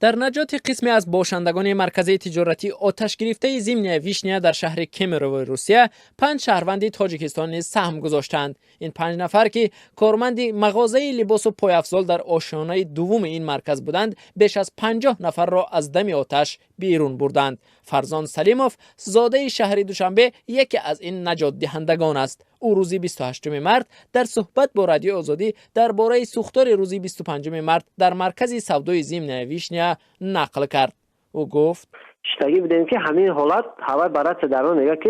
در نجات قسمی از باشندگان مرکز تجارتی آتش گرفته ضمن ویشنیا در شهر کمیروو روسیه 5 شهروند تاجیکستان نیز سهم گذاشتند. این 5 نفر که کارمند مغازه لباس و پایافزال در آشیانه دوم این مرکز بودند، بیش از 50 نفر را از دم آتش بیرون بردند. فرزان سلیموف زاده شهر دوشنبه یکی از این نجات دهندگان است. او روز 28 مارس در صحبت با رادیو آزادی درباره سوختار روز 25 مارس در مرکز سودای ضمن ویشنیا نقل کرد. او گفت: شتاگی بودیم که همین حالت هوا برات در آن نگاه که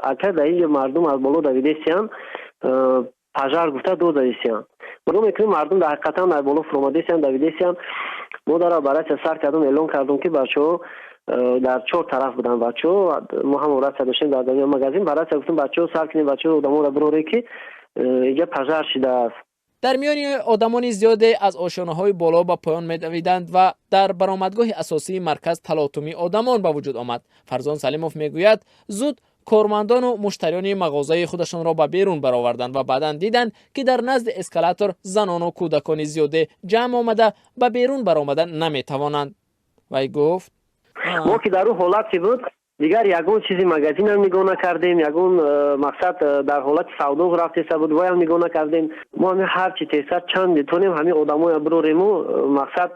اگر در این مردم از بالا دویده‌اند پژار گفته دو دویده‌اند. برای که مردم در حقیقت در بالا فراماده‌اند دویده‌اند. ما در برات سر کردم اعلام کردم که بچه‌ها در 4 طرف بودن بچه‌ها ما هم ورات داشتیم در دنیا مغازین برات گفتم بچه‌ها سر کنید بچه‌ها آدم‌ها را بروره که اینجا پژار شده است. در میان آدمان زیاده از آشیانه‌های بالا به پایان می‌دویدند و در برآمدگاه اساسی مرکز تلاطمی آدمان به وجود آمد. فرزان سلیموف میگوید زود کارمندان و مشتریان مغازه خودشان را به بیرون برآوردند و بعداً دیدند که در نزد اسکالاتور زنان و کودکان زیاده جمع آمده به بیرون برآمدن نمی‌توانند. وی گفت: ما که در اون حالتی بود دیگر یگون چیزی مغازین هم نگاه نکردیم، یگون مقصد در حالت سودا رفته بود وای هم نگاه نکردیم. ما هم هر چی تیسر چند تونیم همین آدمای ابروریمو مقصد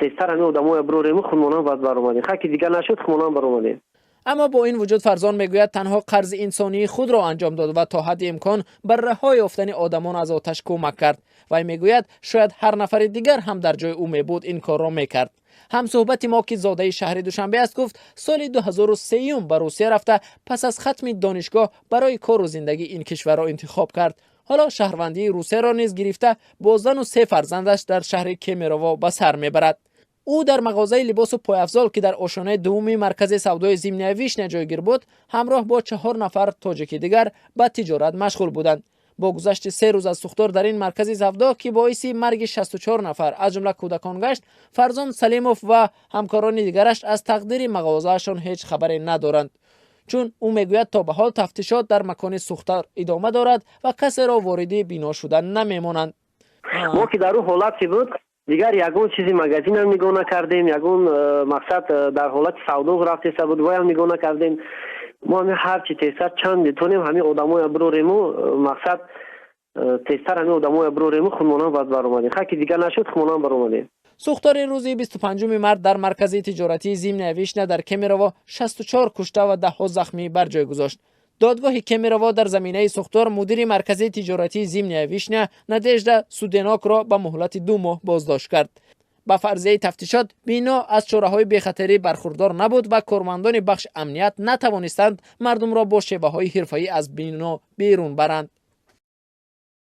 تیسر همین آدمای ابروریمو خودمون باز برآمدیم. خاکی دیگر نشد خودمون برآمدیم. اما با این وجود فرزان میگوید تنها قرض انسانی خود را انجام داد و تا حد امکان بر رهایی یافتن آدمان از آتش کمک کرد. و میگوید شاید هر نفر دیگر هم در جای او میبود این کار را میکرد. هم صحبت ما که زاده شهر دوشنبه است گفت سال 2003 به روسیه رفته پس از ختم دانشگاه برای کار و زندگی این کشور را انتخاب کرد. حالا شهروندی روسیه را نیز گرفته با زن و 3 فرزندش در شهر کمیروو به سر میبرد. او در مغازه لباس و پایافزال که در آشیانه دوم مرکز سودای ضمن ویشنیا جایگیر بود همراه با 4 نفر تاجیک دیگر به تجارت مشغول بودند. با گذشت 3 روز از سوختار در این مرکز سودا که باعث مرگ 64 نفر از جمله کودکان گشت، فرزان سلیموف و همکاران دیگرش از تقدیر مغازه‌شان هیچ خبری ندارند، چون او میگوید تا به حال تفتیشات در مکان سوختار ادامه دارد و کسی را وارد بنا شدن نمیمانند. ما که در اون حالتی بود دیگر یگون چیزی مغازین هم نگاه نکردیم، یگون مقصد در حالت سودا رفته بود وای هم نگاه نکردیم. ما هم هر چی تیسر چند تونیم همین آدمای ابروریمو مقصد تیسر همین آدمای ابروریمو خودمون باز برآمدیم. خاکی دیگر نشد خودمون برآمدیم. سوختار روز 25 مارس در مرکز تجارتی ضمن ویشنیا در کمیروو 64 کشته و 10 زخمی بر جای گذاشت. دادگاه کمیروو در زمینه سوختار مدیر مرکز تجارتی ضمن ویشنیا نادژدا سودناک را به مهلت 2 ماه بازداشت کرد. با فرضیه تفتیشات بینا از چاره‌های بی‌خطری برخوردار نبود و کارمندان بخش امنیت نتوانستند مردم را با شیوه‌های حرفه‌ای از بینا بیرون برند.